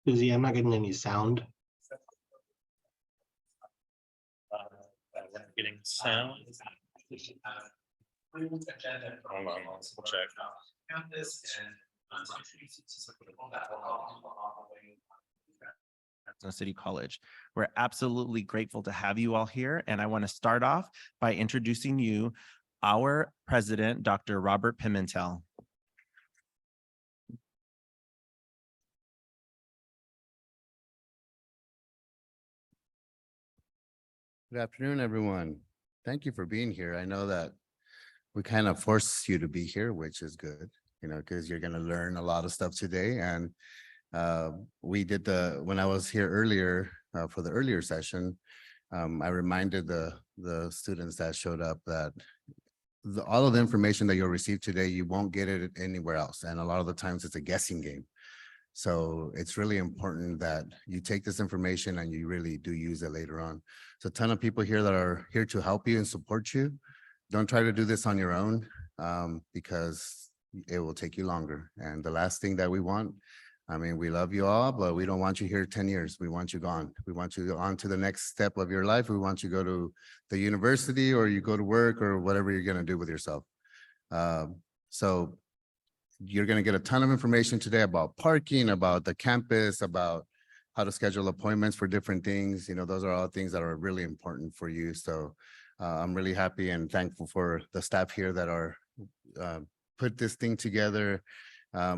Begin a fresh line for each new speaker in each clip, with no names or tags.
Susie, I'm not getting any sound.
Getting sound. Hold on, we'll check.
Fresno City College. We're absolutely grateful to have you all here, and I want to start off by introducing you our president, Dr. Robert Pimentel.
Good afternoon, everyone. Thank you for being here. I know that we kind of force you to be here, which is good, because you're going to learn a lot of stuff today. And we did when I was here earlier for the earlier session, I reminded the students that showed up that all of the information that you'll receive today, you won't get it anywhere else. And a lot of the times it's a guessing game. So it's really important that you take this information and you really do use it later on. So a ton of people here that are here to help you and support you. Don't try to do this on your own because it will take you longer. And the last thing that we want, we love you all, but we don't want you here 10 years. We want you gone. We want you on to the next step of your life. We want you to go to the university or you go to work or whatever you're going to do with yourself. So you're going to get a ton of information today about parking, about the campus, about how to schedule appointments for different things. Those are all things that are really important for you. So I'm really happy and thankful for the staff here that are put this thing together.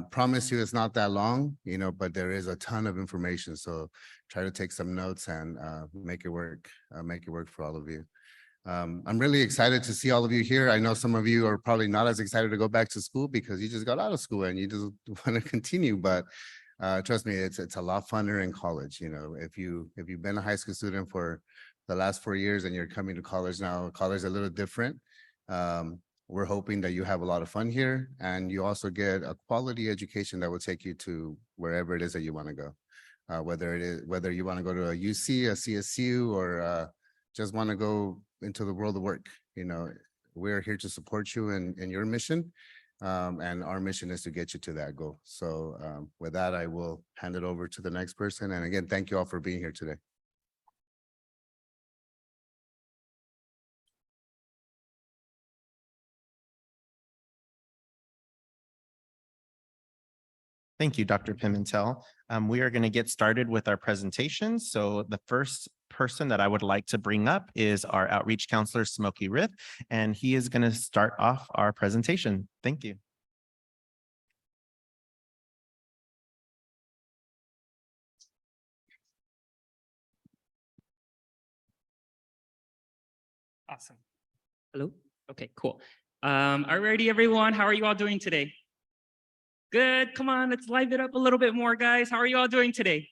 Promise you it's not that long, but there is a ton of information. So try to take some notes and make it work for all of you. I'm really excited to see all of you here. I know some of you are probably not as excited to go back to school because you just got out of school and you just want to continue. But trust me, it's a lot funner in college. If you've been a high school student for the last 4 years and you're coming to college now, college is a little different. We're hoping that you have a lot of fun here and you also get a quality education that will take you to wherever it is that you want to go. Whether you want to go to a UC, a CSU, or just want to go into the world of work. We're here to support you in your mission. And our mission is to get you to that goal. So with that, I will hand it over to the next person. And again, thank you all for being here today.
Thank you, Dr. Pimentel. We are going to get started with our presentation. So the first person that I would like to bring up is our outreach counselor, Smokey Rith, and he is going to start off our presentation. Thank you.
Awesome. Hello. Okay, cool. Alrighty, everyone. How are you all doing today? Good. Come on, let's live it up a little bit more, guys. How are you all doing today?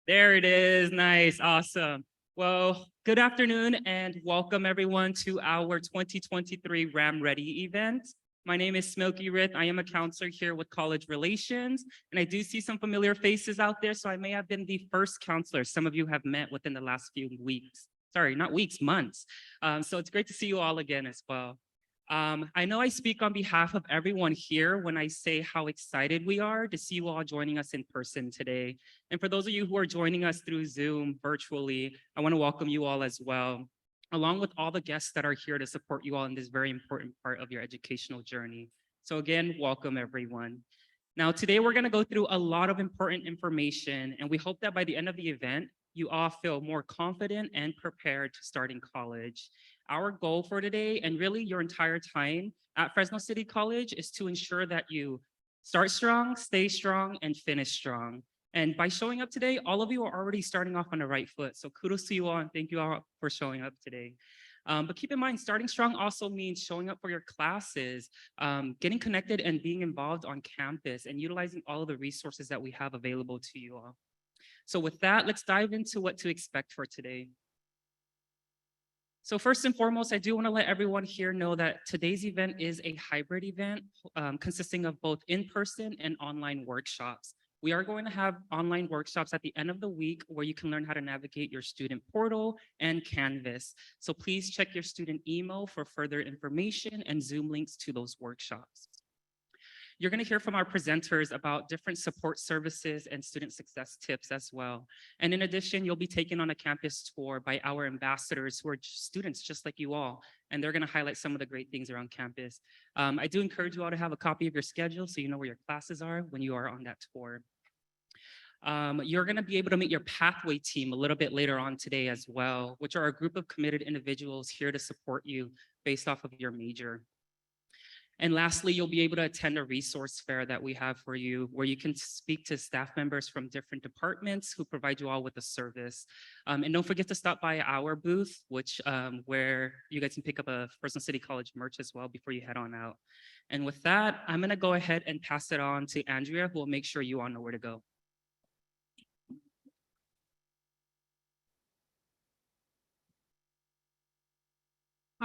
There it is. Nice. Awesome. Well, good afternoon and welcome everyone to our 2023 RAM Ready event. My name is Smokey Rith. I am a counselor here with College Relations, and I do see some familiar faces out there, so I may have been the first counselor some of you have met within the last few weeks. Sorry, not weeks, months. So it's great to see you all again as well. I know I speak on behalf of everyone here when I say how excited we are to see you all joining us in person today. And for those of you who are joining us through Zoom virtually, I want to welcome you all as well, along with all the guests that are here to support you all in this very important part of your educational journey. So again, welcome everyone. Now, today we're going to go through a lot of important information, and we hope that by the end of the event, you all feel more confident and prepared to start in college. Our goal for today, and really your entire time at Fresno City College, is to ensure that you start strong, stay strong, and finish strong. And by showing up today, all of you are already starting off on the right foot. So kudos to you all and thank you all for showing up today. But keep in mind, starting strong also means showing up for your classes, getting connected and being involved on campus and utilizing all of the resources that we have available to you all. So with that, let's dive into what to expect for today. So first and foremost, I do want to let everyone here know that today's event is a hybrid event consisting of both in-person and online workshops. We are going to have online workshops at the end of the week where you can learn how to navigate your student portal and Canvas. So please check your student email for further information and Zoom links to those workshops. You're going to hear from our presenters about different support services and student success tips as well. And in addition, you'll be taken on a campus tour by our ambassadors who are students just like you all. And they're going to highlight some of the great things around campus. I do encourage you all to have a copy of your schedule so you know where your classes are when you are on that tour. You're going to be able to meet your pathway team a little bit later on today as well, which are a group of committed individuals here to support you based off of your major. And lastly, you'll be able to attend a resource fair that we have for you where you can speak to staff members from different departments who provide you all with a service. And don't forget to stop by our booth, which where you guys can pick up a Fresno City College merch as well before you head on out. And with that, I'm going to go ahead and pass it on to Andrea, who will make sure you all know where to go.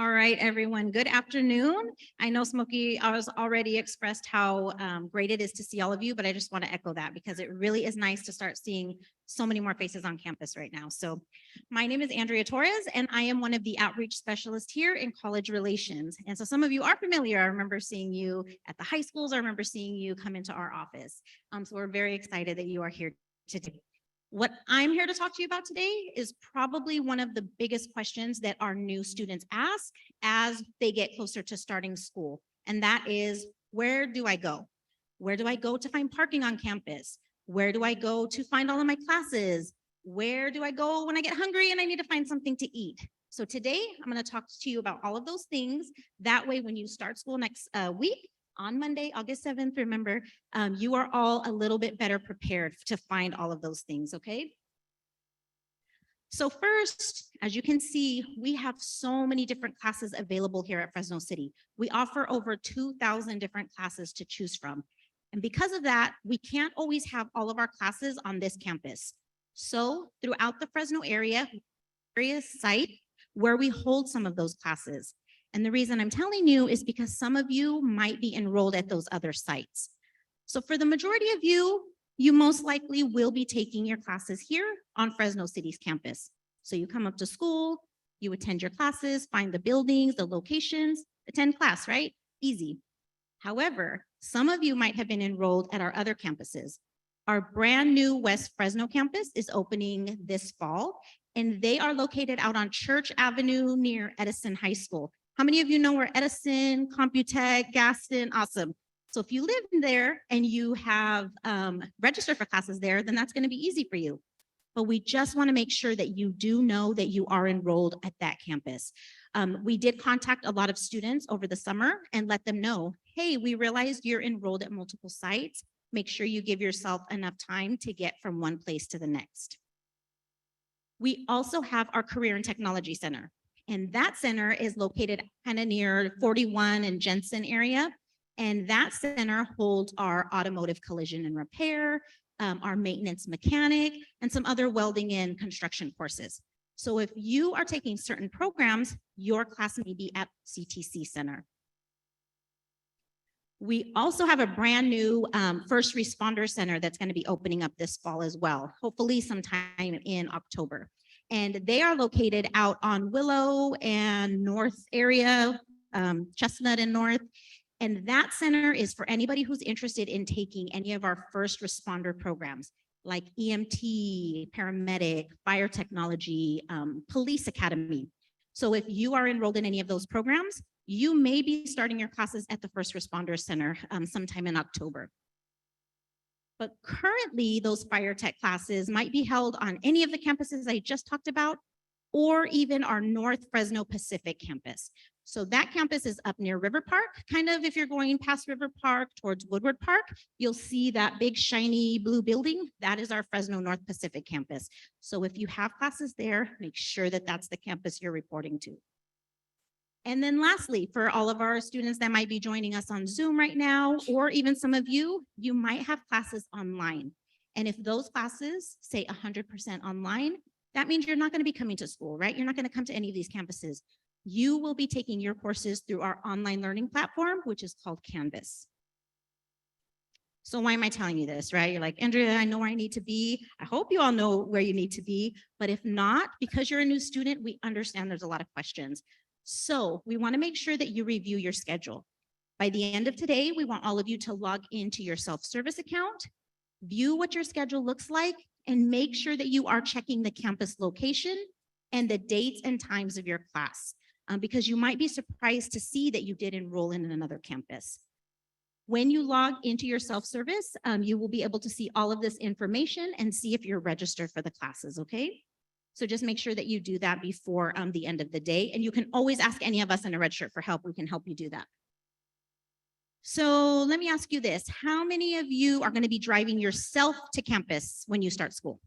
All right, everyone. Good afternoon. I know Smokey has already expressed how great it is to see all of you, but I just want to echo that because it really is nice to start seeing so many more faces on campus right now. So my name is Andrea Torres, and I am one of the outreach specialists here in college relations. And so some of you are familiar. I remember seeing you at the high schools. I remember seeing you come into our office. So we're very excited that you are here today. What I'm here to talk to you about today is probably one of the biggest questions that our new students ask as they get closer to starting school. And that is, where do I go? Where do I go to find parking on campus? Where do I go to find all of my classes? Where do I go when I get hungry and I need to find something to eat? So today I'm going to talk to you about all of those things. That way, when you start school next week, on Monday, August 7th, remember, you are all a little bit better prepared to find all of those things, okay? So first, as you can see, we have so many different classes available here at Fresno City. We offer over 2,000 different classes to choose from. And because of that, we can't always have all of our classes on this campus. So throughout the Fresno area, various sites where we hold some of those classes. And the reason I'm telling you is because some of you might be enrolled at those other sites. So for the majority of you, you most likely will be taking your classes here on Fresno City's campus. So you come up to school, you attend your classes, find the buildings, the locations, attend class, right? Easy. However, some of you might have been enrolled at our other campuses. Our brand new West Fresno campus is opening this fall, and they are located out on Church Avenue near Edison High School. How many of you know where Edison, Computech, Gaston? Awesome. So if you live there and you have registered for classes there, then that's going to be easy for you. But we just want to make sure that you do know that you are enrolled at that campus. We did contact a lot of students over the summer and let them know, hey, we realized you're enrolled at multiple sites. Make sure you give yourself enough time to get from one place to the next. We also have our Career and Technology Center. And that center is located kind of near 41 and Jensen area. And that center holds our automotive collision and repair, our maintenance mechanic, and some other welding and construction courses. So if you are taking certain programs, your class may be at CTC Center. We also have a brand new first responder center that's going to be opening up this fall as well, hopefully sometime in October. And they are located out on Willow and North area, Chestnut and North. And that center is for anybody who's interested in taking any of our first responder programs like EMT, paramedic, fire technology, police academy. So if you are enrolled in any of those programs, you may be starting your classes at the First Responder Center sometime in October. But currently, those fire tech classes might be held on any of the campuses I just talked about, or even our North Fresno Pacific campus. So that campus is up near River Park, kind of if you're going past River Park towards Woodward Park, you'll see that big shiny blue building. That is our Fresno North Pacific campus. So if you have classes there, make sure that that's the campus you're reporting to. And then lastly, for all of our students that might be joining us on Zoom right now, or even some of you, you might have classes online. And if those classes say 100% online, that means you're not going to be coming to school, right? You're not going to come to any of these campuses. You will be taking your courses through our online learning platform, which is called Canvas. So why am I telling you this, right? You're like, Andrea, I know where I need to be. I hope you all know where you need to be. But if not, because you're a new student, we understand there's a lot of questions. So we want to make sure that you review your schedule. By the end of today, we want all of you to log into your self-service account, view what your schedule looks like, and make sure that you are checking the campus location and the dates and times of your class, because you might be surprised to see that you did enroll in another campus. When you log into your self-service, you will be able to see all of this information and see if you're registered for the classes, okay? So just make sure that you do that before the end of the day. And you can always ask any of us in a red shirt for help. We can help you do that. So let me ask you this. How many of you are going to be driving yourself to campus when you start school?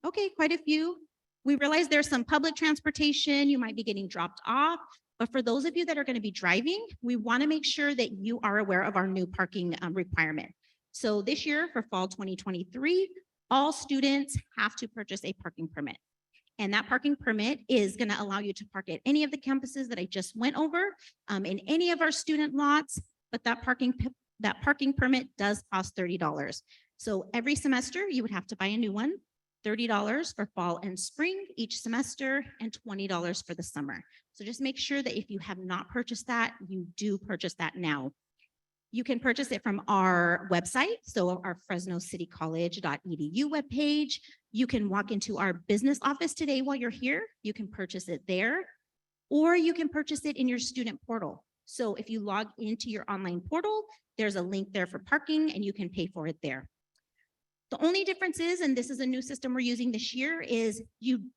Okay, quite a few. We realize there's some public transportation. You might be getting dropped off. But for those of you that are going to be driving, we want to make sure that you are aware of our new parking requirement. So this year for fall 2023, all students have to purchase a parking permit. And that parking permit is going to allow you to park at any of the campuses that I just went over, in any of our student lots, but that parking permit does cost $30. So every semester you would have to buy a new one, $30 for fall and spring each semester, and $20 for the summer. So just make sure that if you have not purchased that, you do purchase that now. You can purchase it from our website, so our fresnocitycollege.edu webpage. You can walk into our business office today while you're here. You can purchase it there, or you can purchase it in your student portal. So if you log into your online portal, there's a link there for parking and you can pay for it there. The only difference is, and this is a new system we're using this year, is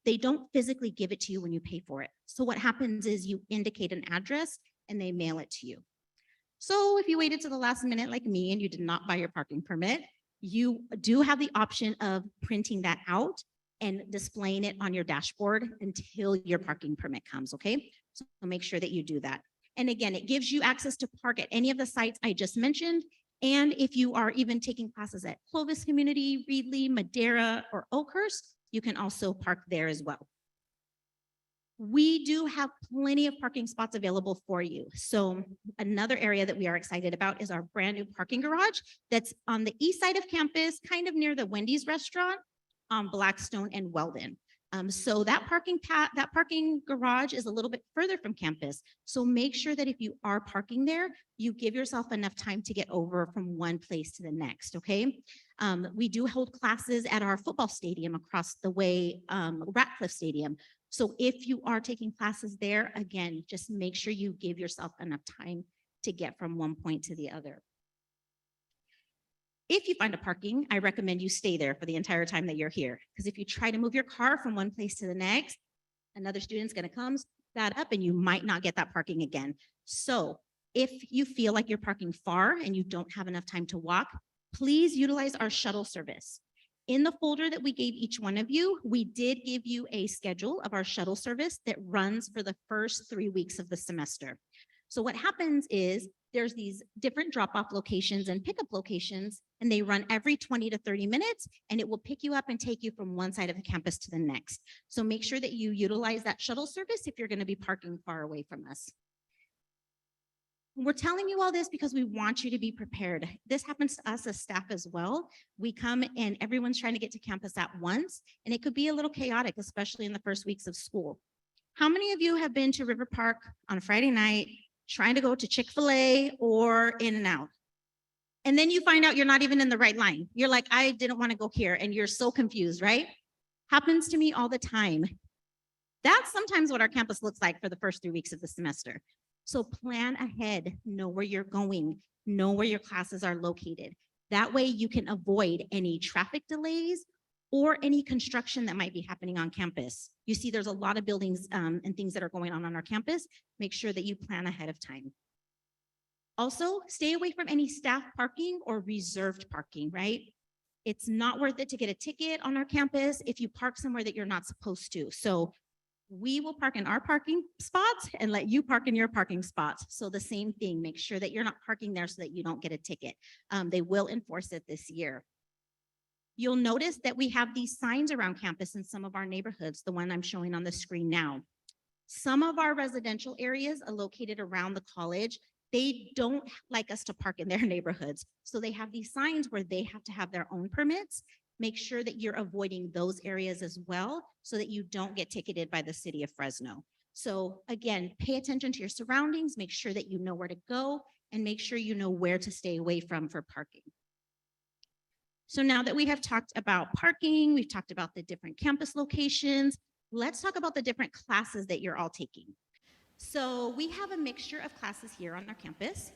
they don't physically give it to you when you pay for it. So what happens is you indicate an address and they mail it to you. So if you waited to the last minute like me and you did not buy your parking permit, you do have the option of printing that out and displaying it on your dashboard until your parking permit comes, okay? So make sure that you do that. And again, it gives you access to park at any of the sites I just mentioned. And if you are even taking classes at Clovis Community, Reedley, Madera, or Oakhurst, you can also park there as well. We do have plenty of parking spots available for you. So another area that we are excited about is our brand new parking garage that's on the east side of campus, kind of near the Wendy's restaurant on Blackstone and Weldon. So that parking garage is a little bit further from campus. So make sure that if you are parking there, you give yourself enough time to get over from one place to the next, okay? We do hold classes at our football stadium across the way, Ratcliffe Stadium. So if you are taking classes there, again, just make sure you give yourself enough time to get from one point to the other. If you find a parking, I recommend you stay there for the entire time that you're here. Because if you try to move your car from one place to the next, another student's going to come, that up, and you might not get that parking again. So if you feel like you're parking far and you don't have enough time to walk, please utilize our shuttle service. In the folder that we gave each one of you, we did give you a schedule of our shuttle service that runs for the first 3 weeks of the semester. So what happens is there's these different drop-off locations and pickup locations, and they run every 20 to 30 minutes, and it will pick you up and take you from one side of the campus to the next. So make sure that you utilize that shuttle service if you're going to be parking far away from us. We're telling you all this because we want you to be prepared. This happens to us as staff as well. We come and everyone's trying to get to campus at once, and it could be a little chaotic, especially in the first weeks of school. How many of you have been to River Park on a Friday night trying to go to Chick-fil-A or In-N-Out? And then you find out you're not even in the right line. You're like, I didn't want to go here, and you're so confused, right? Happens to me all the time. That's sometimes what our campus looks like for the first 3 weeks of the semester. So plan ahead, know where you're going, know where your classes are located. That way you can avoid any traffic delays or any construction that might be happening on campus. You see, there's a lot of buildings and things that are going on our campus. Make sure that you plan ahead of time. Also, stay away from any staff parking or reserved parking, right? It's not worth it to get a ticket on our campus if you park somewhere that you're not supposed to. So we will park in our parking spots and let you park in your parking spots. So the same thing, make sure that you're not parking there so that you don't get a ticket. They will enforce it this year. You'll notice that we have these signs around campus in some of our neighborhoods, the one I'm showing on the screen now. Some of our residential areas are located around the college. They don't like us to park in their neighborhoods. So they have these signs where they have to have their own permits. Make sure that you're avoiding those areas as well so that you don't get ticketed by the city of Fresno. So again, pay attention to your surroundings, make sure that you know where to go, and make sure you know where to stay away from for parking. So now that we have talked about parking, we've talked about the different campus locations, let's talk about the different classes that you're all taking. So we have a mixture of classes here on our campus,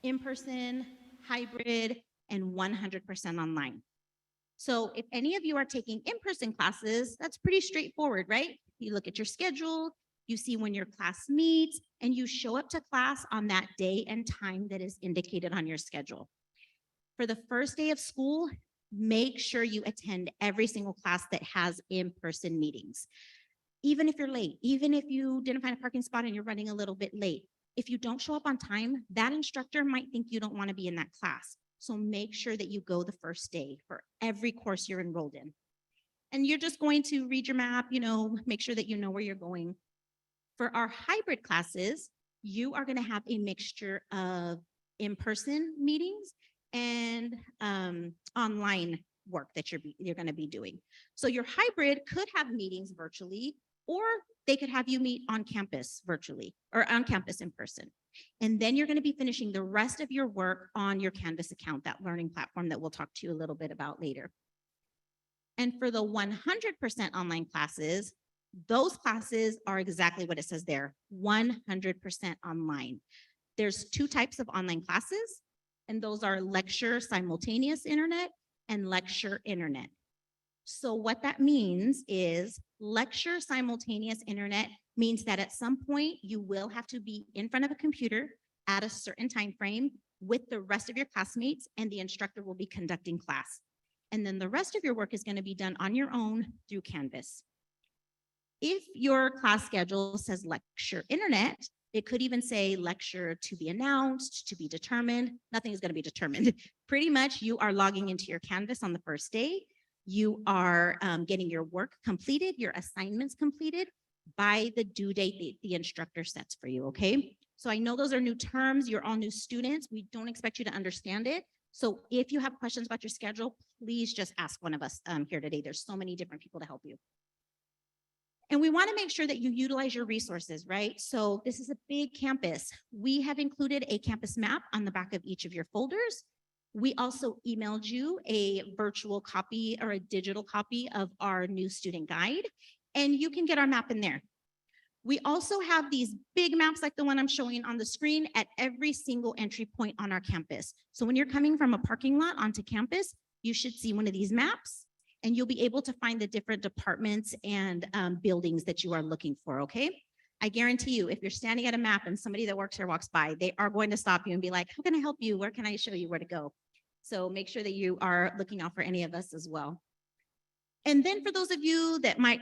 in-person, hybrid, and 100% online. So if any of you are taking in-person classes, that's pretty straightforward, right? You look at your schedule, you see when your class meets, and you show up to class on that day and time that is indicated on your schedule. For the first day of school, make sure you attend every single class that has in-person meetings. Even if you're late, even if you didn't find a parking spot and you're running a little bit late, if you don't show up on time, that instructor might think you don't want to be in that class. So make sure that you go the first day for every course you're enrolled in. And you're just going to read your map, make sure that you know where you're going. For our hybrid classes, you are going to have a mixture of in-person meetings and online work that you're going to be doing. So your hybrid could have meetings virtually, or they could have you meet on campus virtually or on campus in person. And then you're going to be finishing the rest of your work on your Canvas account, that learning platform that we'll talk to you a little bit about later. And for the 100% online classes, those classes are exactly what it says there, 100% online. There's two types of online classes, and those are lecture simultaneous internet and lecture internet. So what that means is lecture simultaneous internet means that at some point you will have to be in front of a computer at a certain time frame with the rest of your classmates, and the instructor will be conducting class. And then the rest of your work is going to be done on your own through Canvas. If your class schedule says lecture internet, it could even say lecture to be announced, to be determined. Nothing is going to be determined. Pretty much you are logging into your Canvas on the first day. You are getting your work completed, your assignments completed by the due date the instructor sets for you, okay? So I know those are new terms. You're all new students. We don't expect you to understand it. So if you have questions about your schedule, please just ask one of us here today. There's so many different people to help you. And we want to make sure that you utilize your resources, right? So this is a big campus. We have included a campus map on the back of each of your folders. We also emailed you a virtual copy or a digital copy of our new student guide, and you can get our map in there. We also have these big maps like the one I'm showing on the screen at every single entry point on our campus. So when you're coming from a parking lot onto campus, you should see one of these maps, and you'll be able to find the different departments and buildings that you are looking for, okay? I guarantee you, if you're standing at a map and somebody that works here walks by, they are going to stop you and be like, how can I help you? Where can I show you where to go? So make sure that you are looking out for any of us as well. And then for those of you that might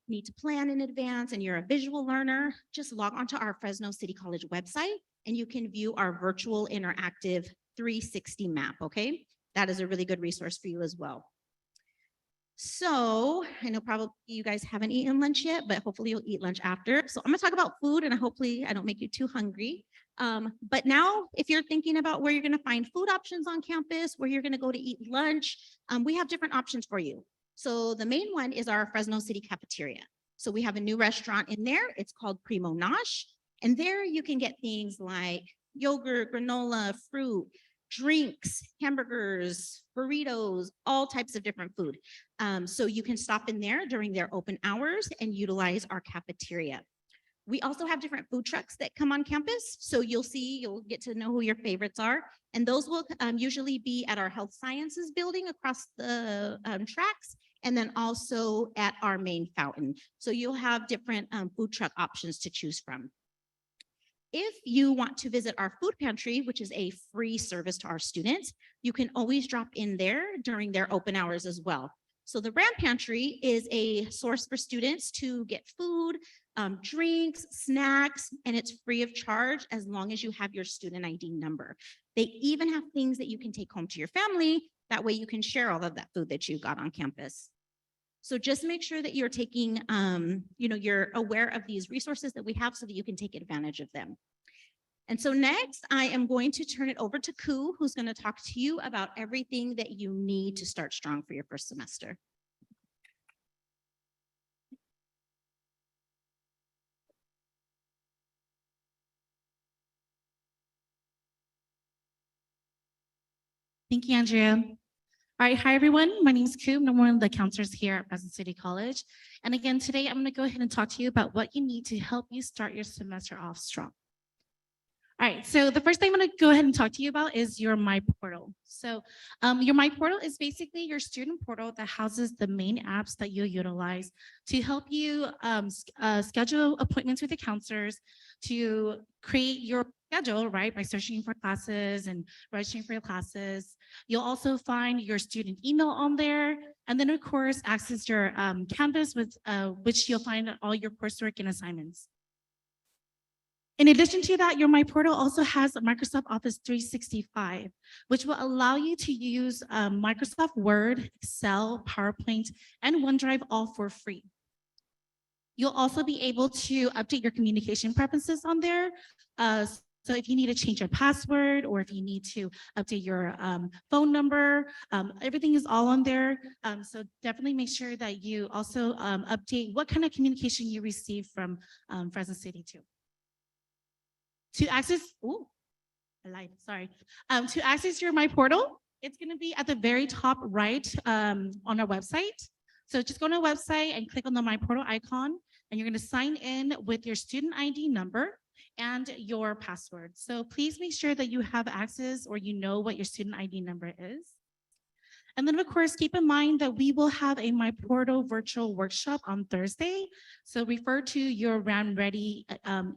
need to plan in advance and you're a visual learner, just log onto our Fresno City College website and you can view our virtual interactive 360 map, okay? That is a really good resource for you as well. So I know probably you guys haven't eaten lunch yet, but hopefully you'll eat lunch after. So I'm gonna talk about food, and hopefully I don't make you too hungry. But now if you're thinking about where you're gonna find food options on campus, where you're gonna go to eat lunch, we have different options for you. So the main one is our Fresno City cafeteria. So we have a new restaurant in there. It's called Primo Nosh. And there you can get things like yogurt, granola, fruit, drinks, hamburgers, burritos, all types of different food. So you can stop in there during their open hours and utilize our cafeteria. We also have different food trucks that come on campus. So you'll get to know who your favorites are. And those will usually be at our health sciences building across the tracks. and then also at our main fountain. So you'll have different food truck options to choose from. If you want to visit our food pantry, which is a free service to our students, you can always drop in there during their open hours as well. So the Brand Pantry is a source for students to get food, drinks, snacks, and it's free of charge as long as you have your student ID number. They even have things that you can take home to your family. That way you can share all of that food that you got on campus. So just make sure that you're taking, you're aware of these resources that we have so that you can take advantage of them. And so next, I am going to turn it over to Ku, who's going to talk to you about everything that you need to start strong for your first semester.
Thank you, Andrea. All right, hi everyone. My name is Ku. I'm one of the counselors here at Fresno City College. And again, today I'm going to go ahead and talk to you about what you need to help you start your semester off strong. All right, so the first thing I'm going to go ahead and talk to you about is your My Portal. So your My Portal is basically your student portal that houses the main apps that you utilize to help you schedule appointments with the counselors, to create your schedule, right, by searching for classes and registering for your classes. You'll also find your student email on there, and then of course access your Canvas, with which you'll find all your coursework and assignments. In addition to that, your My Portal also has Microsoft Office 365, which will allow you to use Microsoft Word, Excel, PowerPoint, and OneDrive all for free. You'll also be able to update your communication preferences on there. So if you need to change your password, or if you need to update your phone number, everything is all on there. So definitely make sure that you also update what kind of communication you receive from Fresno City too. To access, to access your My Portal, it's going to be at the very top right on our website. So just go to our website and click on the My Portal icon, and you're going to sign in with your student ID number and your password. So please make sure that you have access, or you know what your student ID number is. And then of course, keep in mind that we will have a My Portal virtual workshop on Thursday. So refer to your RAM Ready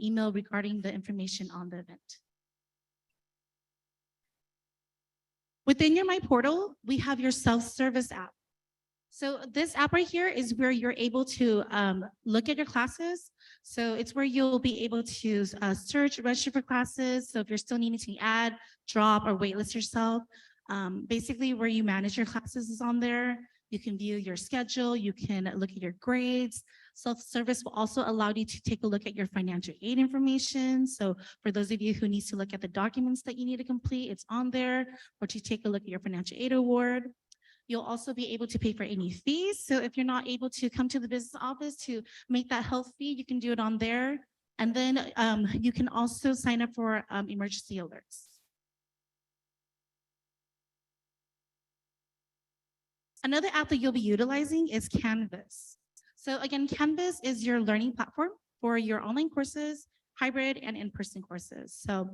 email regarding the information on the event. Within your My Portal, we have your self-service app. So this app right here is where you're able to look at your classes. So it's where you'll be able to search, register for classes. So if you're still needing to add, drop, or waitlist yourself, basically where you manage your classes is on there. You can view your schedule, you can look at your grades. Self-service will also allow you to take a look at your financial aid information. So for those of you who need to look at the documents that you need to complete, it's on there, or to take a look at your financial aid award. You'll also be able to pay for any fees. So if you're not able to come to the business office to make that health fee, you can do it on there. And then you can also sign up for emergency alerts. Another app that you'll be utilizing is Canvas. So again, Canvas is your learning platform for your online courses, hybrid and in-person courses. So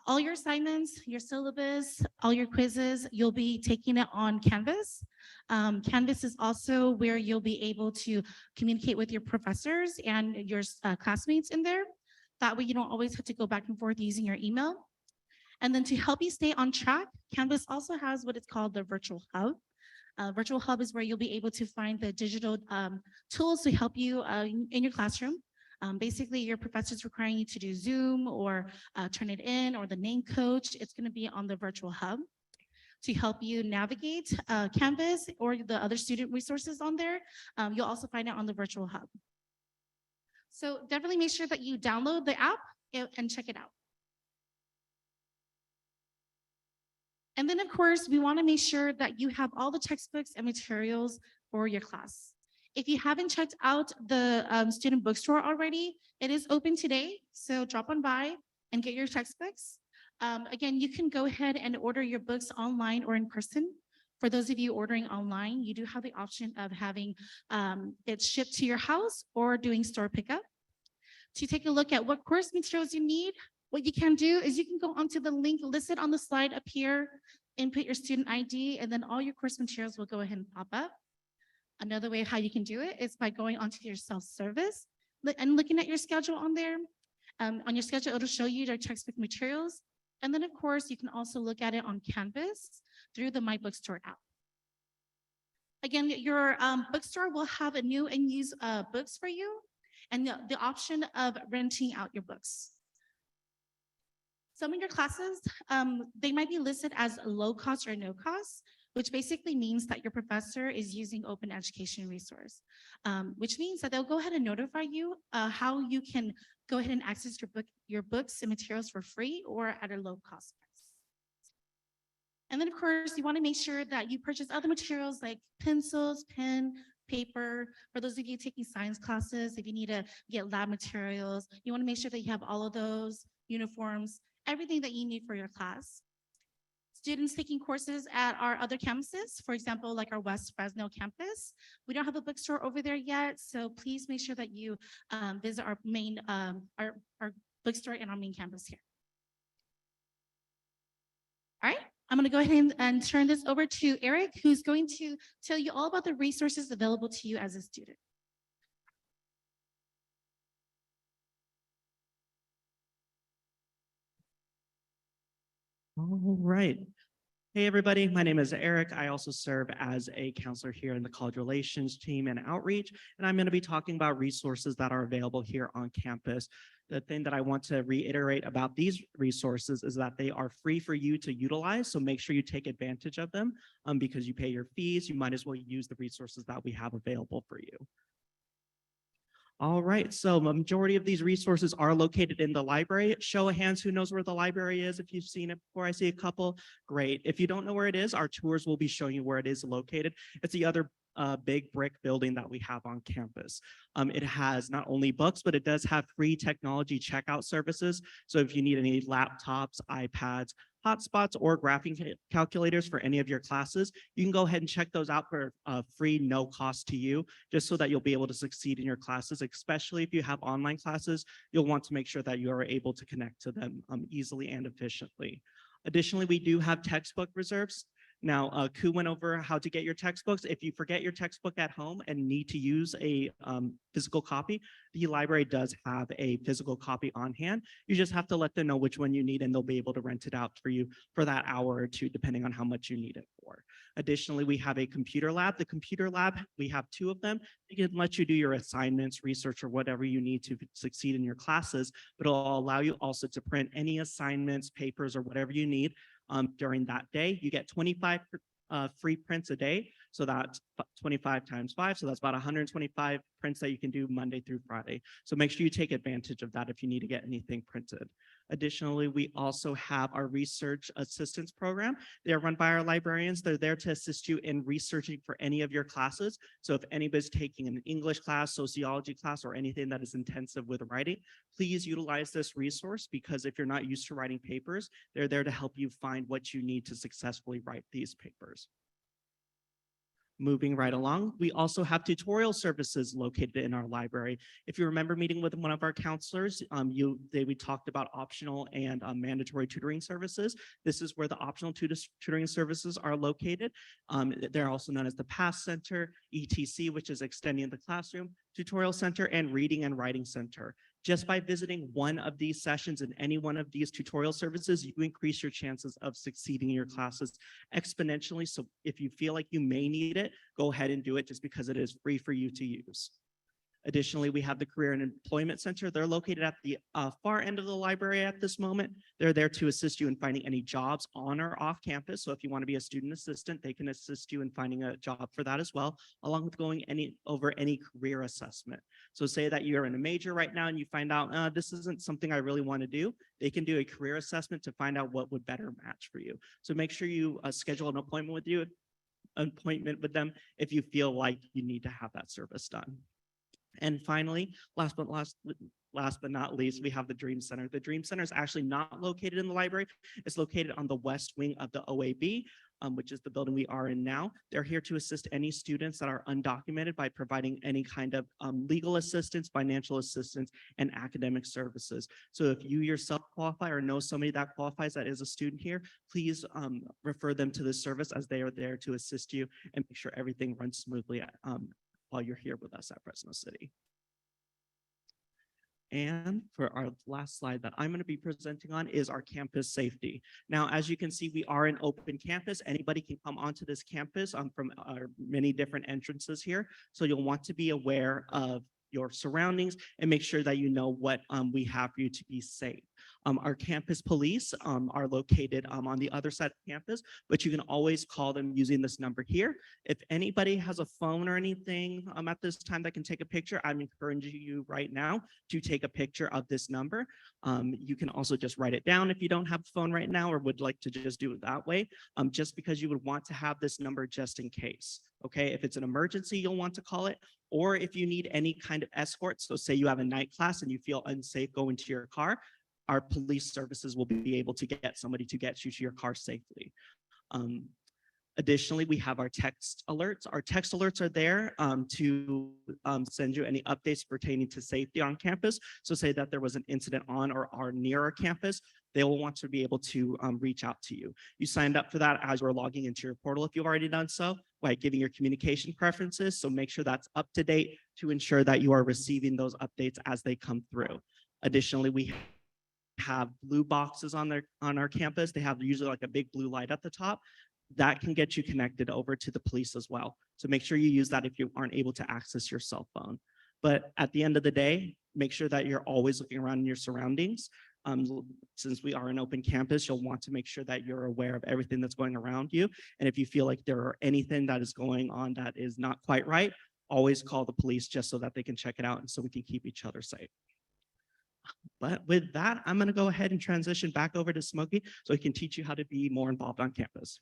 all your assignments, your syllabus, all your quizzes, you'll be taking it on Canvas. Canvas is also where you'll be able to communicate with your professors and your classmates in there. That way you don't always have to go back and forth using your email. And then to help you stay on track, Canvas also has what is called the Virtual Hub. Virtual Hub is where you'll be able to find the digital tools to help you in your classroom. Basically, your professor's requiring you to do Zoom or turn it in, or the name coach. It's going to be on the Virtual Hub to help you navigate Canvas or the other student resources on there. You'll also find it on the Virtual Hub. So definitely make sure that you download the app and check it out. And then of course, we want to make sure that you have all the textbooks and materials for your class. If you haven't checked out the student bookstore already, it is open today. So drop on by and get your textbooks. Again, you can go ahead and order your books online or in person. For those of you ordering online, you do have the option of having it shipped to your house or doing store pickup. To take a look at what course materials you need, what you can do is you can go onto the link listed on the slide up here, input your student ID, and then all your course materials will go ahead and pop up. Another way how you can do it is by going onto your self-service and looking at your schedule on there. On your schedule, it'll show you your textbook materials. And then, of course, you can also look at it on Canvas through the My Bookstore app. Again, your bookstore will have a new and used books for you and the option of renting out your books. Some of your classes, they might be listed as low cost or no cost, which basically means that your professor is using open education resource, which means that they'll go ahead and notify you how you can go ahead and access your books and materials for free or at a low cost price. And then, of course, you want to make sure that you purchase other materials like pencils, pen, paper. For those of you taking science classes, if you need to get lab materials, you want to make sure that you have all of those, uniforms, everything that you need for your class. Students taking courses at our other campuses, for example, like our West Fresno campus, we don't have a bookstore over there yet, so please make sure that you visit our main, our bookstore in our main campus here. All right, I'm gonna go ahead and turn this over to Eric, who's going to tell you all about the resources available to you as a student.
All right. Hey, everybody. My name is Eric. I also serve as a counselor here in the college relations team and outreach, and I'm going to be talking about resources that are available here on campus. The thing that I want to reiterate about these resources is that they are free for you to utilize, so make sure you take advantage of them because you pay your fees. You might as well use the resources that we have available for you. All right, so the majority of these resources are located in the library. Show of hands, who knows where the library is? If you've seen it before, I see a couple. Great. If you don't know where it is, our tours will be showing you where it is located. It's the other big brick building that we have on campus. It has not only books, but it does have free technology checkout services. So if you need any laptops, iPads, hotspots, or graphing calculators for any of your classes, you can go ahead and check those out for free, no cost to you, just so that you'll be able to succeed in your classes, especially if you have online classes. You'll want to make sure that you are able to connect to them easily and efficiently. Additionally, we do have textbook reserves. Now, Ku went over how to get your textbooks. If you forget your textbook at home and need to use a physical copy, the library does have a physical copy on hand. You just have to let them know which one you need, and they'll be able to rent it out for you for that hour or two, depending on how much you need it for. Additionally, we have a computer lab. The computer lab, we have 2 of them. They can let you do your assignments, research, or whatever you need to succeed in your classes, but it'll allow you also to print any assignments, papers, or whatever you need during that day. You get 25 free prints a day. So that's 25 times 5. So that's about 125 prints that you can do Monday through Friday. So make sure you take advantage of that if you need to get anything printed. Additionally, we also have our research assistance program. They are run by our librarians. They're there to assist you in researching for any of your classes. So if anybody's taking an English class, sociology class, or anything that is intensive with writing, please utilize this resource, because if you're not used to writing papers, they're there to help you find what you need to successfully write these papers. Moving right along, we also have tutorial services located in our library. If you remember meeting with one of our counselors, we talked about optional and mandatory tutoring services. This is where the optional tutoring services are located. They're also known as the PASS Center, ETC, which is Extending the Classroom, Tutorial Center, and Reading and Writing Center. Just by visiting one of these sessions in any one of these tutorial services, you increase your chances of succeeding in your classes exponentially. So if you feel like you may need it, go ahead and do it, just because it is free for you to use. Additionally, we have the Career and Employment Center. They're located at the far end of the library at this moment. They're there to assist you in finding any jobs on or off campus. So if you want to be a student assistant, they can assist you in finding a job for that as well, along with going over any career assessment. So say that you're in a major right now and you find out this isn't something I really want to do. They can do a career assessment to find out what would better match for you. So make sure you schedule an appointment with them if you feel like you need to have that service done. And finally, last but not least, we have the Dream Center. The Dream Center is actually not located in the library. It's located on the west wing of the OAB. which is the building we are in now. They're here to assist any students that are undocumented by providing any kind of legal assistance, financial assistance, and academic services. So if you yourself qualify or know somebody that qualifies that is a student here, please refer them to this service, as they are there to assist you and make sure everything runs smoothly while you're here with us at Fresno City. And for our last slide that I'm going to be presenting on is our campus safety. Now, as you can see, we are an open campus. Anybody can come onto this campus from our many different entrances here. So you'll want to be aware of your surroundings and make sure that you know what we have for you to be safe. Our campus police are located on the other side of campus, but you can always call them using this number here. If anybody has a phone or anything at this time that can take a picture, I'm encouraging you right now to take a picture of this number. You can also just write it down if you don't have a phone right now or would like to just do it that way, just because you would want to have this number just in case. Okay, if it's an emergency, you'll want to call it, or if you need any kind of escort. So say you have a night class and you feel unsafe going to your car, our police services will be able to get somebody to get you to your car safely. Additionally, we have our text alerts. Our text alerts are there to send you any updates pertaining to safety on campus. So say that there was an incident on or are near our campus, they will want to be able to reach out to you. You signed up for that as you're logging into your portal if you've already done so, by giving your communication preferences. So make sure that's up to date to ensure that you are receiving those updates as they come through. Additionally, we have blue boxes on our campus. They have usually like a big blue light at the top. That can get you connected over to the police as well. So make sure you use that if you aren't able to access your cell phone. But at the end of the day, make sure that you're always looking around in your surroundings. Since we are an open campus, you'll want to make sure that you're aware of everything that's going around you. And if you feel like there are anything that is going on that is not quite right, always call the police just so that they can check it out and so we can keep each other safe. But with that, I'm going to go ahead and transition back over to Smokey so he can teach you how to be more involved on campus.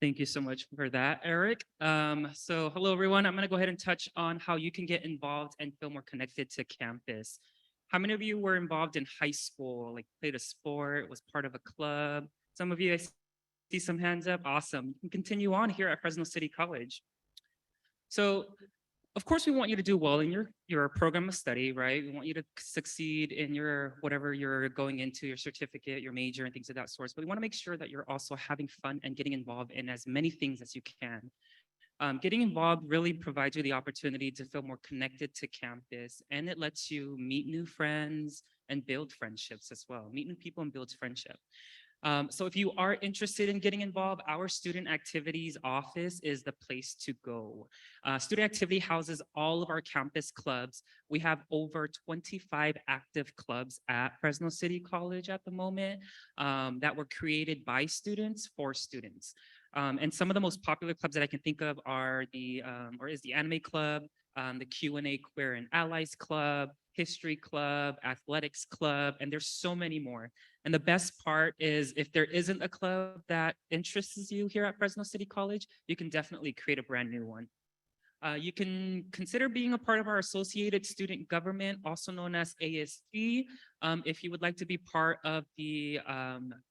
Thank you so much for that, Eric. So hello, everyone. I'm going to go ahead and touch on how you can get involved and feel more connected to campus. How many of you were involved in high school, like played a sport, was part of a club? Some of you, I see some hands up. Awesome. You can continue on here at Fresno City College. So of course, we want you to do well in your program of study, right? We want you to succeed in your whatever you're going into, your certificate, your major, and things of that sort. But we want to make sure that you're also having fun and getting involved in as many things as you can. Getting involved really provides you the opportunity to feel more connected to campus, and it lets you meet new friends and build friendships as well. Meet new people and build friendship. So if you are interested in getting involved, our student activities office is the place to go. Student activity houses all of our campus clubs. We have over 25 active clubs at Fresno City College at the moment that were created by students for students. And some of the most popular clubs that I can think of are the Anime Club, the Q&A Queer and Allies Club, History Club, Athletics Club, and there's so many more. And the best part is if there isn't a club that interests you here at Fresno City College, you can definitely create a brand new one. You can consider being a part of our Associated Student Government, also known as ASG, if you would like to be part of the,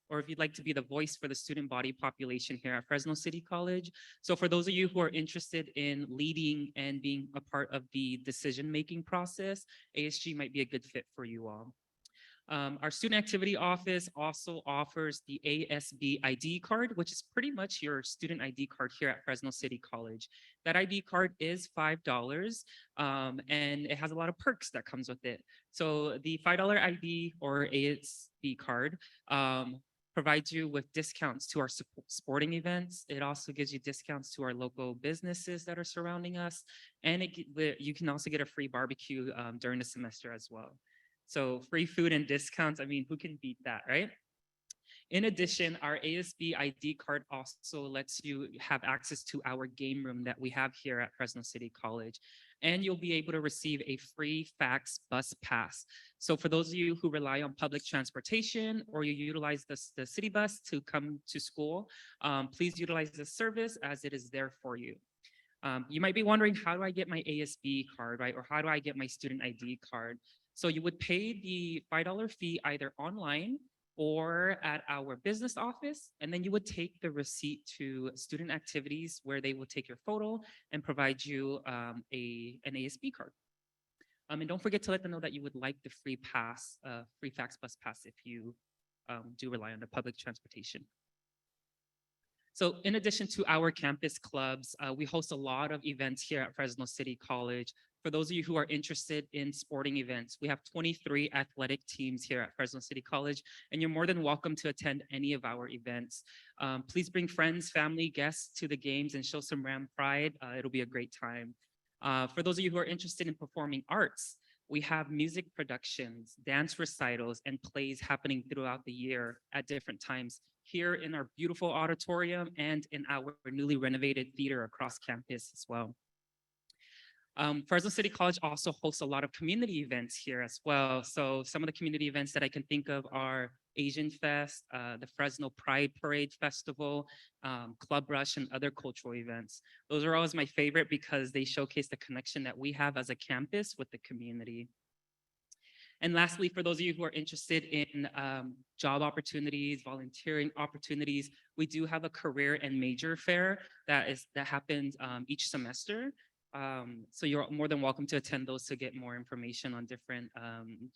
or if you'd like to be the voice for the student body population here at Fresno City College. So for those of you who are interested in leading and being a part of the decision-making process, ASG might be a good fit for you all. Our student activity office also offers the ASB ID card, which is pretty much your student ID card here at Fresno City College. That ID card is $5, and it has a lot of perks that comes with it. So the $5 ID or ASB card provides you with discounts to our sporting events. It also gives you discounts to our local businesses that are surrounding us. And you can also get a free barbecue during the semester as well. So free food and discounts, I mean, who can beat that, right? In addition, our ASB ID card also lets you have access to our game room that we have here at Fresno City College. And you'll be able to receive a free fax bus pass. So for those of you who rely on public transportation or you utilize the city bus to come to school, please utilize this service as it is there for you. You might be wondering, how do I get my ASB card, right? Or how do I get my student ID card? So you would pay the $5 fee either online or at our business office, and then you would take the receipt to student activities where they will take your photo and provide you an ASB card. And don't forget to let them know that you would like the free pass, free Fax Bus Pass if you do rely on the public transportation. So in addition to our campus clubs, we host a lot of events here at Fresno City College. For those of you who are interested in sporting events, we have 23 athletic teams here at Fresno City College, and you're more than welcome to attend any of our events. Please bring friends, family, guests to the games and show some Ram pride. It'll be a great time. For those of you who are interested in performing arts, we have music productions, dance recitals, and plays happening throughout the year at different times here in our beautiful auditorium and in our newly renovated theater across campus as well. Fresno City College also hosts a lot of community events here as well. So some of the community events that I can think of are Asian Fest, the Fresno Pride Parade Festival, Club Rush, and other cultural events. Those are always my favorite because they showcase the connection that we have as a campus with the community. And lastly, for those of you who are interested in job opportunities, volunteering opportunities, we do have a career and major fair that happens each semester. So you're more than welcome to attend those to get more information on different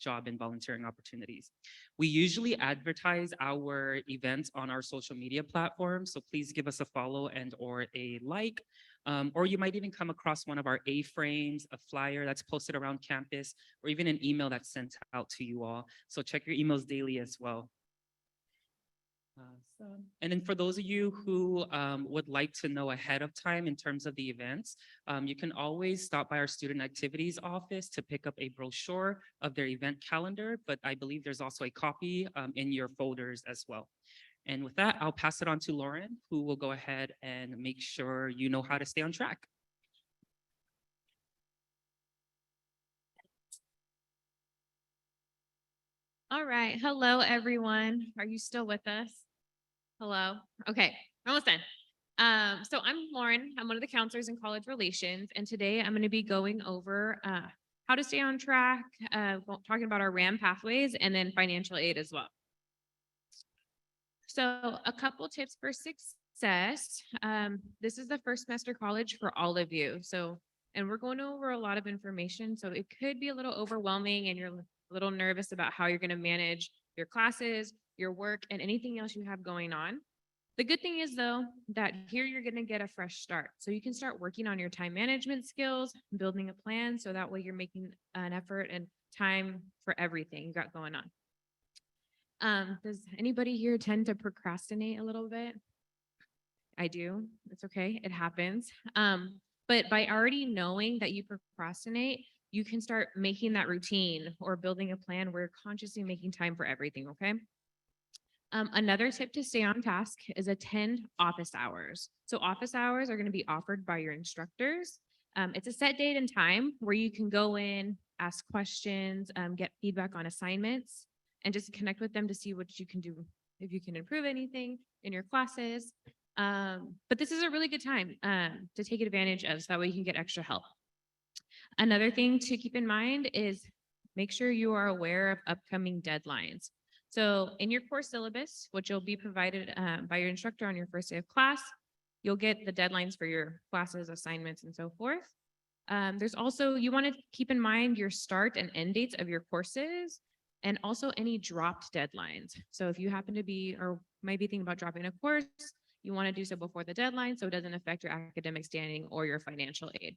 job and volunteering opportunities. We usually advertise our events on our social media platforms, so please give us a follow and or a like. Or you might even come across one of our A-frames, a flyer that's posted around campus, or even an email that's sent out to you all. So check your emails daily as well. And then for those of you who would like to know ahead of time in terms of the events, you can always stop by our student activities office to pick up a brochure of their event calendar, but I believe there's also a copy in your folders as well. And with that, I'll pass it on to Lauren, who will go ahead and make sure you know how to stay on track.
All right. Hello, everyone. Are you still with us? Hello. Okay. Almost done. So I'm Lauren. I'm one of the counselors in college relations. And today I'm going to be going over how to stay on track, talking about our RAM pathways and then financial aid as well. So a couple tips for success. This is the first semester college for all of you. And we're going over a lot of information. So it could be a little overwhelming and you're a little nervous about how you're going to manage your classes, your work, and anything else you have going on. The good thing is though, that here you're going to get a fresh start. So you can start working on your time management skills, building a plan. So that way you're making an effort and time for everything you got going on. Does anybody here tend to procrastinate a little bit? I do. It's okay. It happens. But by already knowing that you procrastinate, you can start making that routine or building a plan where you're consciously making time for everything, okay? Another tip to stay on task is attend office hours. So office hours are going to be offered by your instructors. It's a set date and time where you can go in, ask questions, get feedback on assignments, and just connect with them to see what you can do, if you can improve anything in your classes. But this is a really good time to take advantage of, so that way you can get extra help. Another thing to keep in mind is make sure you are aware of upcoming deadlines. So in your course syllabus, which you'll be provided by your instructor on your first day of class, you'll get the deadlines for your classes, assignments, and so forth. There's also, you want to keep in mind your start and end dates of your courses and also any dropped deadlines. So if you happen to be, or might be thinking about dropping a course, you want to do so before the deadline so it doesn't affect your academic standing or your financial aid.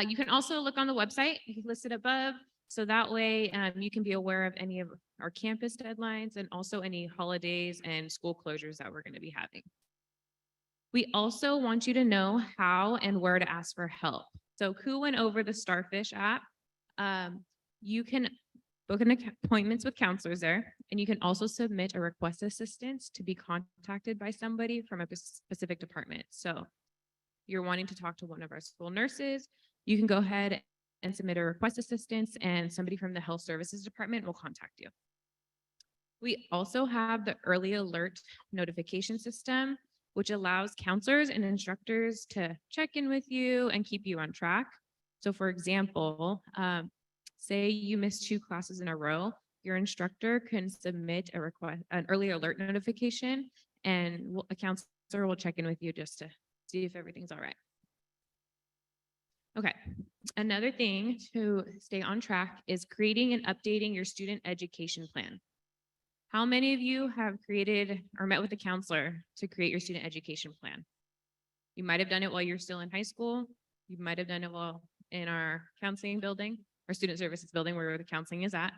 You can also look on the website listed above. So that way you can be aware of any of our campus deadlines and also any holidays and school closures that we're going to be having. We also want you to know how and where to ask for help. So Ku went over the Starfish app. You can book an appointments with counselors there, and you can also submit a request assistance to be contacted by somebody from a specific department. So you're wanting to talk to one of our school nurses, you can go ahead and submit a request assistance and somebody from the health services department will contact you. We also have the early alert notification system. which allows counselors and instructors to check in with you and keep you on track. So for example, say you miss 2 classes in a row, your instructor can submit a request, an early alert notification, and a counselor will check in with you just to see if everything's all right. Okay, another thing to stay on track is creating and updating your student education plan. How many of you have created or met with a counselor to create your student education plan? You might have done it while you're still in high school. You might have done it while in our counseling building, our student services building where the counseling is at.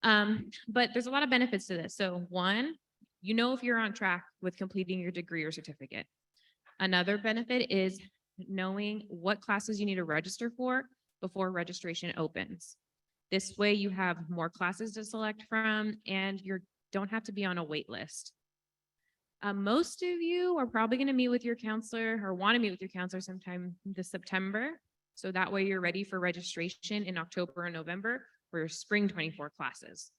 But there's a lot of benefits to this. So one, you know if you're on track with completing your degree or certificate. Another benefit is knowing what classes you need to register for before registration opens. This way you have more classes to select from and you don't have to be on a wait list. Most of you are probably going to meet with your counselor or want to meet with your counselor sometime this September. So that way you're ready for registration in October and November for your spring 24 classes.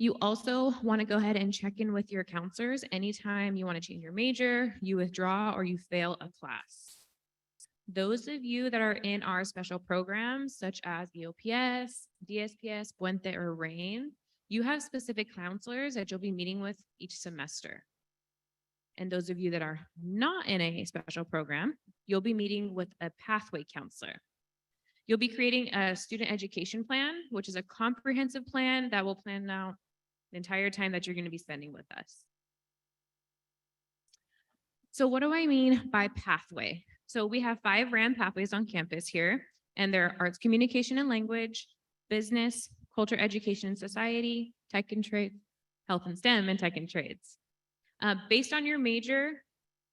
You also want to go ahead and check in with your counselors anytime you want to change your major, you withdraw, or you fail a class. Those of you that are in our special programs, such as EOPS, DSPS, Puente, or RAIN, you have specific counselors that you'll be meeting with each semester. And those of you that are not in a special program, you'll be meeting with a pathway counselor. You'll be creating a student education plan, which is a comprehensive plan that will plan out the entire time that you're going to be spending with us. So what do I mean by pathway? So we have 5 RAM pathways on campus here, and they're arts, communication and language, business, culture, education and society, tech and trade, health and STEM, and tech and trades. Based on your major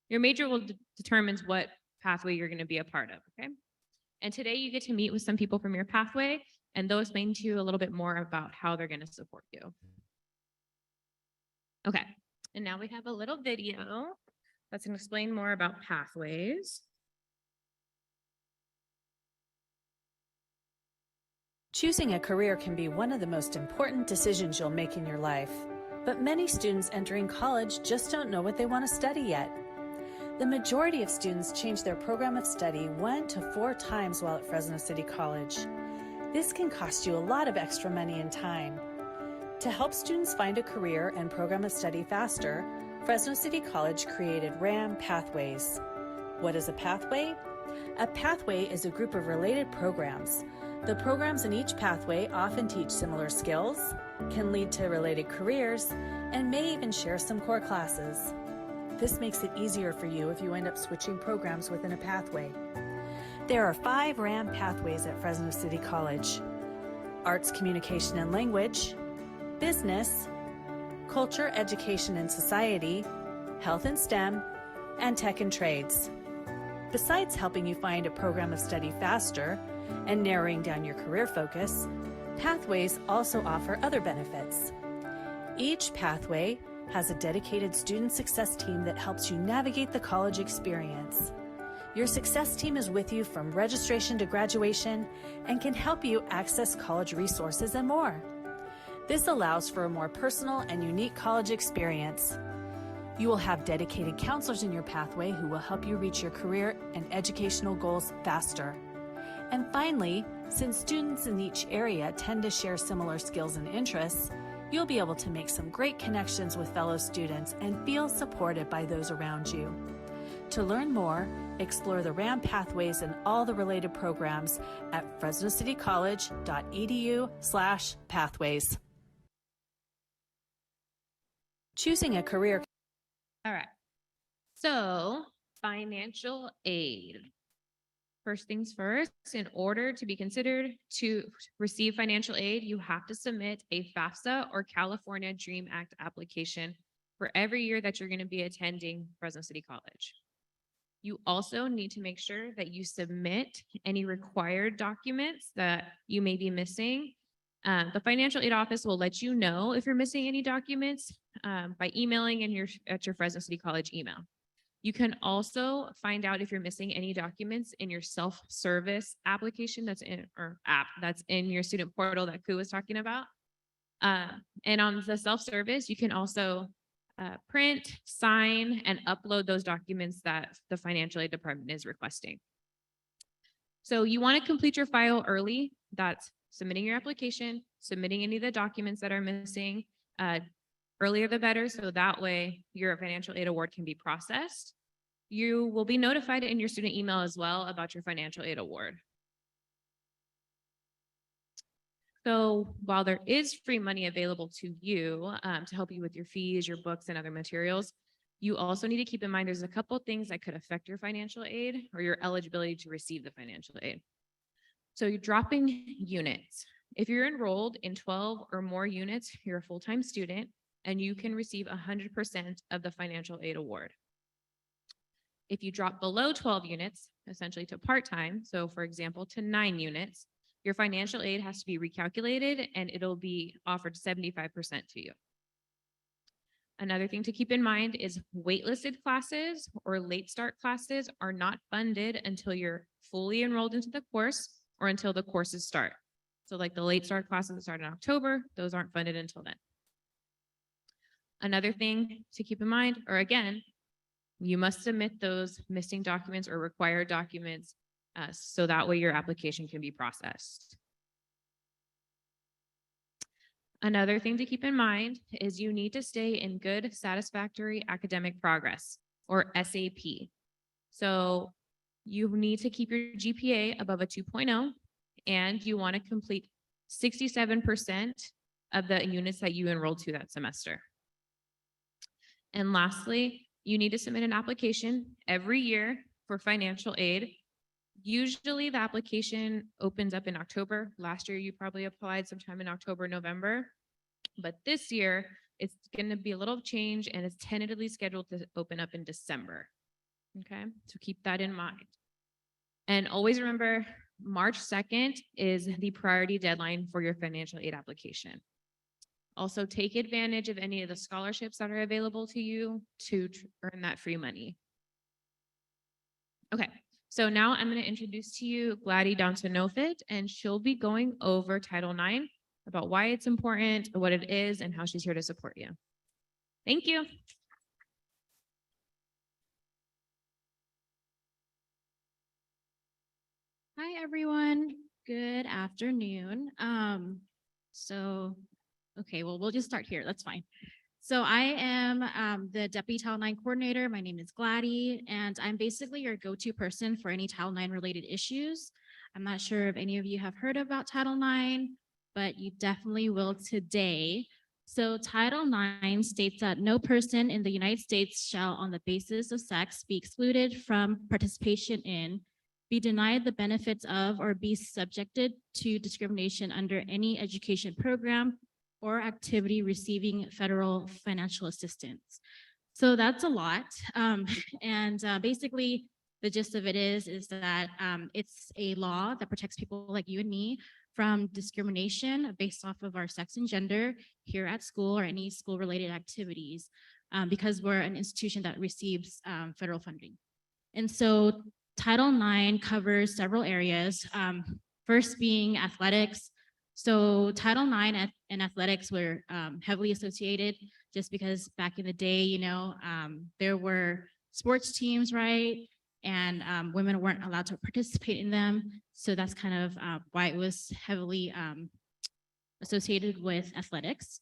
will determine what pathway you're going to be a part of, okay? And today you get to meet with some people from your pathway, and they'll explain to you a little bit more about how they're going to support you. Okay, and now we have a little video that's going to explain more about pathways.
Choosing a career can be one of the most important decisions you'll make in your life, but many students entering college just don't know what they want to study yet. The majority of students change their program of study 1 to 4 times while at Fresno City College. This can cost you a lot of extra money and time. To help students find a career and program of study faster, Fresno City College created RAM Pathways. What is a pathway? A pathway is a group of related programs. The programs in each pathway often teach similar skills, can lead to related careers, and may even share some core classes. This makes it easier for you if you end up switching programs within a pathway. There are 5 RAM pathways at Fresno City College: Arts, Communication and Language, Business, Culture, Education and Society, Health and STEM, and Tech and Trades. Besides helping you find a program of study faster and narrowing down your career focus, pathways also offer other benefits. Each pathway has a dedicated student success team that helps you navigate the college experience. Your success team is with you from registration to graduation and can help you access college resources and more. This allows for a more personal and unique college experience. You will have dedicated counselors in your pathway who will help you reach your career and educational goals faster. And finally, since students in each area tend to share similar skills and interests, you'll be able to make some great connections with fellow students and feel supported by those around you. To learn more, explore the RAM pathways and all the related programs at fresnocitycollege.edu/pathways. Choosing a career.
All right. So financial aid. First things first, in order to be considered to receive financial aid, you have to submit a FAFSA or California Dream Act application for every year that you're going to be attending Fresno City College. You also need to make sure that you submit any required documents that you may be missing. The financial aid office will let you know if you're missing any documents by emailing at your Fresno City College email. You can also find out if you're missing any documents in your self-service application that's in your student portal that Ku was talking about. And on the self-service, you can also print, sign, and upload those documents that the financial aid department is requesting. So you want to complete your file early. That's submitting your application, submitting any of the documents that are missing. Earlier the better, so that way your financial aid award can be processed. You will be notified in your student email as well about your financial aid award. So while there is free money available to you to help you with your fees, your books, and other materials, you also need to keep in mind there's a couple things that could affect your financial aid or your eligibility to receive the financial aid. So you're dropping units. If you're enrolled in 12 or more units, you're a full-time student and you can receive 100% of the financial aid award. If you drop below 12 units, essentially to part-time, so for example, to 9 units, your financial aid has to be recalculated and it'll be offered 75% to you. Another thing to keep in mind is waitlisted classes or late start classes are not funded until you're fully enrolled into the course or until the courses start. So like the late start classes that start in October, those aren't funded until then. Another thing to keep in mind, or again, you must submit those missing documents or required documents so that way your application can be processed. Another thing to keep in mind is you need to stay in good satisfactory academic progress, or SAP. So you need to keep your GPA above a 2.0 and you want to complete 67% of the units that you enrolled to that semester. And lastly, you need to submit an application every year for financial aid. Usually the application opens up in October. Last year, you probably applied sometime in October, November. But this year, it's going to be a little change and it's tentatively scheduled to open up in December. Okay, so keep that in mind. And always remember, March 2nd is the priority deadline for your financial aid application. Also, take advantage of any of the scholarships that are available to you to earn that free money. Okay, so now I'm going to introduce to you Gladys Dontanofit, and she'll be going over Title IX, about why it's important, what it is, and how she's here to support you. Thank you.
Hi, everyone. Good afternoon. Okay, well, we'll just start here. That's fine. So I am the Deputy Title IX Coordinator. My name is Gladys, and I'm basically your go-to person for any Title IX related issues. I'm not sure if any of you have heard about Title IX, but you definitely will today. So Title IX states that no person in the United States shall, on the basis of sex, be excluded from participation in, be denied the benefits of, or be subjected to discrimination under any education program or activity receiving federal financial assistance. So that's a lot. Basically, the gist of it is that it's a law that protects people like you and me from discrimination based off of our sex and gender here at school or any school-related activities because we're an institution that receives federal funding. And so Title IX covers several areas, first being athletics. So Title IX and athletics were heavily associated just because back in the day, you know, there were sports teams, right? And women weren't allowed to participate in them. So that's kind of why it was heavily associated with athletics.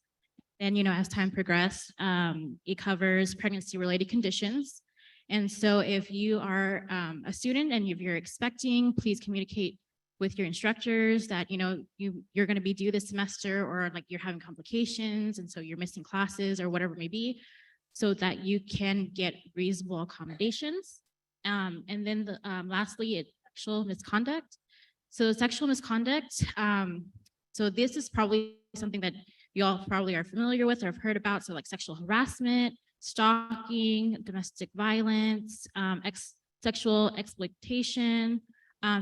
And, you know, as time progressed, it covers pregnancy-related conditions. And so if you are a student and if you're expecting, please communicate with your instructors that, you know, you're going to be due this semester, or like you're having complications and so you're missing classes or whatever it may be, so that you can get reasonable accommodations. And then lastly, it's sexual misconduct. So sexual misconduct, so this is probably something that you all probably are familiar with or have heard about. So like sexual harassment, stalking, domestic violence, sexual exploitation,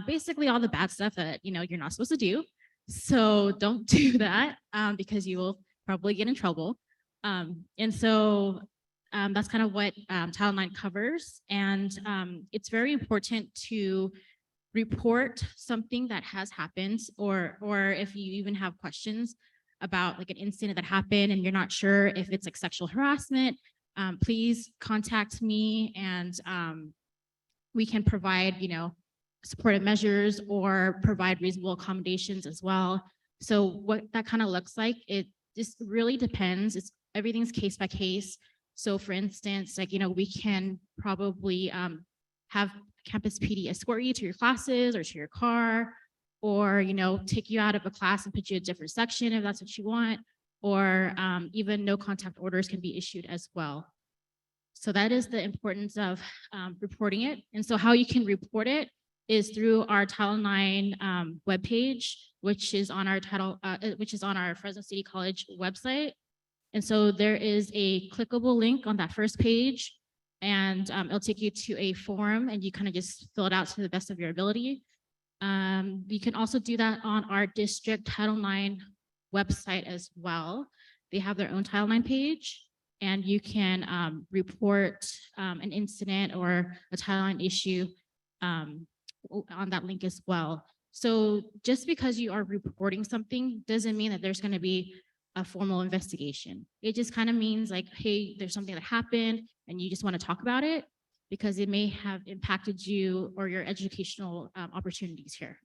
basically all the bad stuff that, you know, you're not supposed to do. So don't do that because you will probably get in trouble. And so that's kind of what Title IX covers. And it's very important to report something that has happened, or if you even have questions about like an incident that happened and you're not sure if it's like sexual harassment,
please contact me and we can provide, supportive measures or provide reasonable accommodations as well. So what that kind of looks like, it just really depends. Everything's case by case. So for instance, we can probably have campus PD escort you to your classes or to your car, or, take you out of a class and put you in a different section if that's what you want, or even no contact orders can be issued as well. So that is the importance of reporting it. And so how you can report it is through our Title IX webpage, which is on our Fresno City College website. And so there is a clickable link on that first page, and it'll take you to a form, and you kind of just fill it out to the best of your ability. You can also do that on our district Title IX website as well. They have their own Title IX page, and you can report an incident or a Title IX issue on that link as well. So just because you are reporting something doesn't mean that there's going to be a formal investigation. It just kind of means like, hey, there's something that happened and you just want to talk about it because it may have impacted you or your educational opportunities here.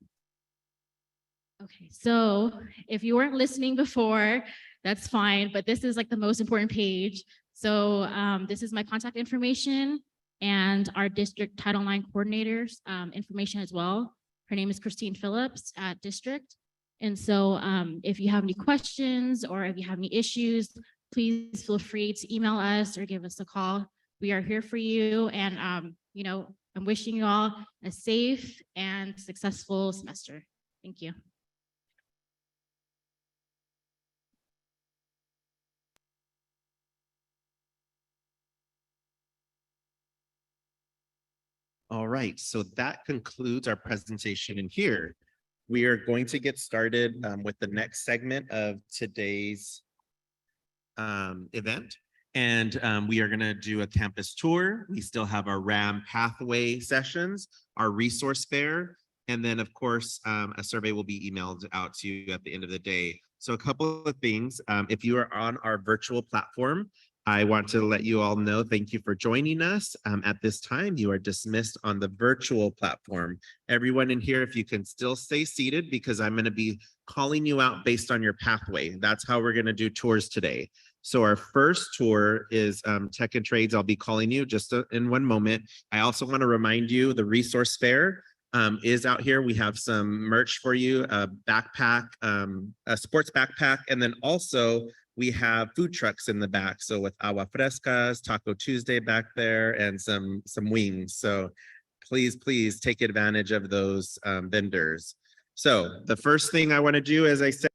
Okay, so if you weren't listening before, that's fine, but this is like the most important page. So this is my contact information and our district Title IX coordinators information as well. Her name is Christine Phillips at district. And so if you have any questions or if you have any issues, please feel free to email us or give us a call. We are here for you. And, I'm wishing you all a safe and successful semester. Thank you.
All right, so that concludes our presentation in here. We are going to get started with the next segment of today's event. And we are going to do a campus tour. We still have our RAM pathway sessions, our resource fair, and then of course, a survey will be emailed out to you at the end of the day. So a couple of things, if you are on our virtual platform, I want to let you all know, thank you for joining us. At this time, you are dismissed on the virtual platform. Everyone in here, if you can still stay seated, because I'm going to be calling you out based on your pathway. That's how we're going to do tours today. So our first tour is Tech and Trades. I'll be calling you just in one moment. I also want to remind you the resource fair is out here. We have some merch for you, a backpack, a sports backpack, and then also we have food trucks in the back. So with agua frescas, Taco Tuesday back there, and some wings. So please take advantage of those vendors. So the first thing I want to do, as I said,